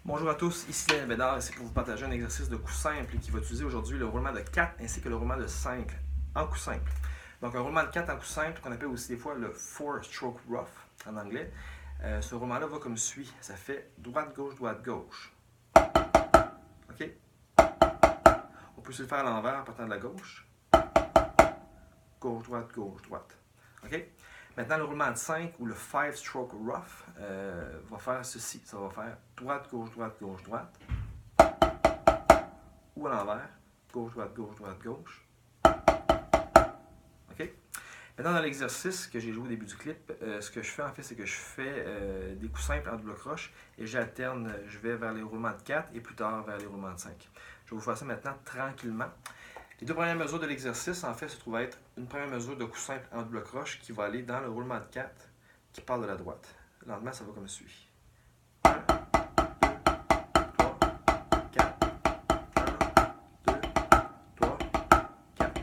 Bonjour à tous, ici Daniel Bédard et c'est pour vous partager un exercice de coup simple qui va utiliser aujourd'hui le roulement de 4 ainsi que le roulement de 5 en coup simple. Donc un roulement de 4 en coup simple qu'on appelle aussi des fois le 4-stroke rough en anglais. Ce roulement-là va comme suit, ça fait droite-gauche, droite-gauche. OK? On peut aussi le faire à l'envers en partant de la gauche. Gauche-droite, gauche-droite. OK? Maintenant, le roulement de 5 ou le 5-stroke rough va faire ceci. Ça va faire droite, gauche, droite, gauche, droite. Ou à l'envers. Gauche, droite, gauche, droite, gauche. OK? Maintenant, dans l'exercice que j'ai joué au début du clip, ce que je fais en fait, c'est que je fais des coups simples en double croche et j'alterne. Je vais vers les roulements de 4 et plus tard vers les roulements de 5. Je vais vous faire ça maintenant tranquillement. Les deux premières mesures de l'exercice, en fait, se trouvent à être une première mesure de coup simple en double croche qui va aller dans le roulement de 4 qui part de la droite. Lentement, ça va comme suit. 1, 2, 3, 4. 1, 2, 3, 4.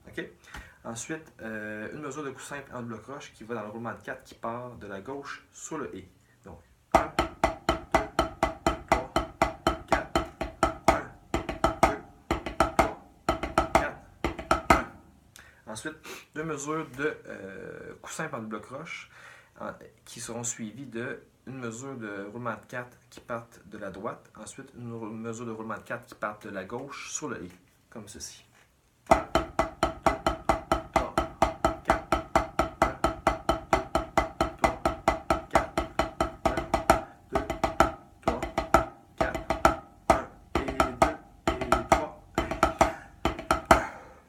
OK? Ensuite, une mesure de coup simple en double croche qui va dans le roulement de 4 qui part de la gauche sur le et. Donc, 1, 2, 3, 4. 1, 2, 3, 4. 1. Ensuite, deux mesures de coup simple en double croche qui seront suivies de une mesure de roulement de 4 qui partent de la droite. Ensuite, une mesure de roulement de 4 qui partent de la gauche sur le et, comme ceci. 1, 2, 3, 4. 1, 2, 3, 4. 1, 2, 3, 4.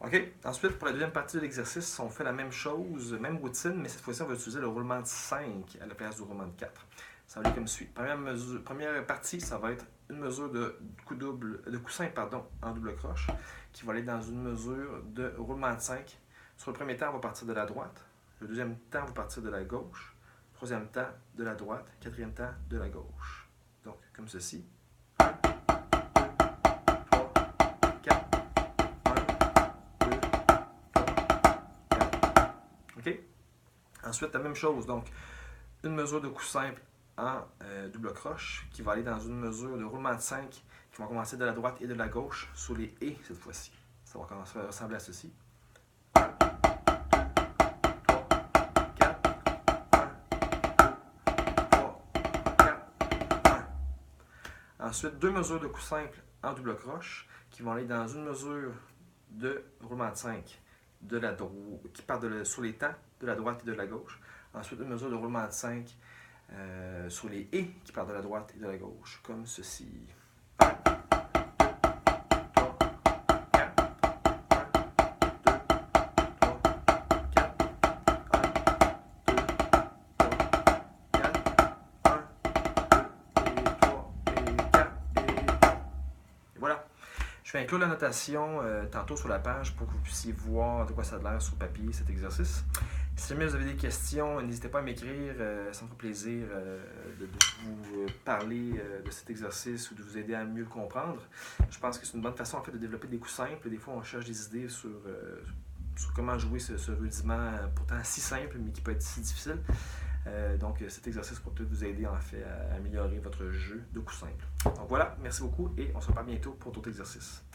OK? Ensuite, pour la deuxième partie de l'exercice, on fait la même chose, même routine, mais cette fois-ci, on va utiliser le roulement de 5 à la place du roulement de 4. Ça va aller comme suit. Première partie, ça va être une mesure de coup simple en double croche qui va aller dans une mesure de roulement de 5. Sur le premier temps, on va partir de la droite. Le deuxième temps, on va partir de la gauche. Le troisième temps, de la droite. Quatrième temps, de la gauche. Donc, comme ceci. 1, 2, 3, 4. 1, 2, 3, 4. OK? Ensuite, la même chose. Donc, une mesure de coup simple en double croche qui va aller dans une mesure de roulement de 5 qui va commencer de la droite et de la gauche sur les et cette fois-ci. Ça va commencer à ressembler à ceci. 1, 2, 3, 4. 1, 2, 3, 4. 1. Ensuite, deux mesures de coup simple en double croche qui vont aller dans une mesure de roulement de 5 qui part sur les temps de la droite et de la gauche. Ensuite, une mesure de roulement de 5 sur les et qui partent de la droite et de la gauche, comme ceci. 1, 2, 3, 4. 1, 2, 3, 4. 1, 2, 3, 4. 1, 2, 3, 4. Et voilà. Je vais inclure la notation tantôt sur la page pour que vous puissiez voir de quoi ça a l'air sur papier, cet exercice. Si jamais vous avez des questions, n'hésitez pas à m'écrire. Ça me fera plaisir de vous parler de cet exercice ou de vous aider à mieux le comprendre. Je pense que c'est une bonne façon en fait, de développer des coups simples. Des fois, on cherche des idées sur comment jouer ce rudiment pourtant si simple, mais qui peut être si difficile. Donc, cet exercice pourra peut-être vous aider en fait, à améliorer votre jeu de coups simples. Donc voilà, merci beaucoup et on se reparle bientôt pour d'autres exercices.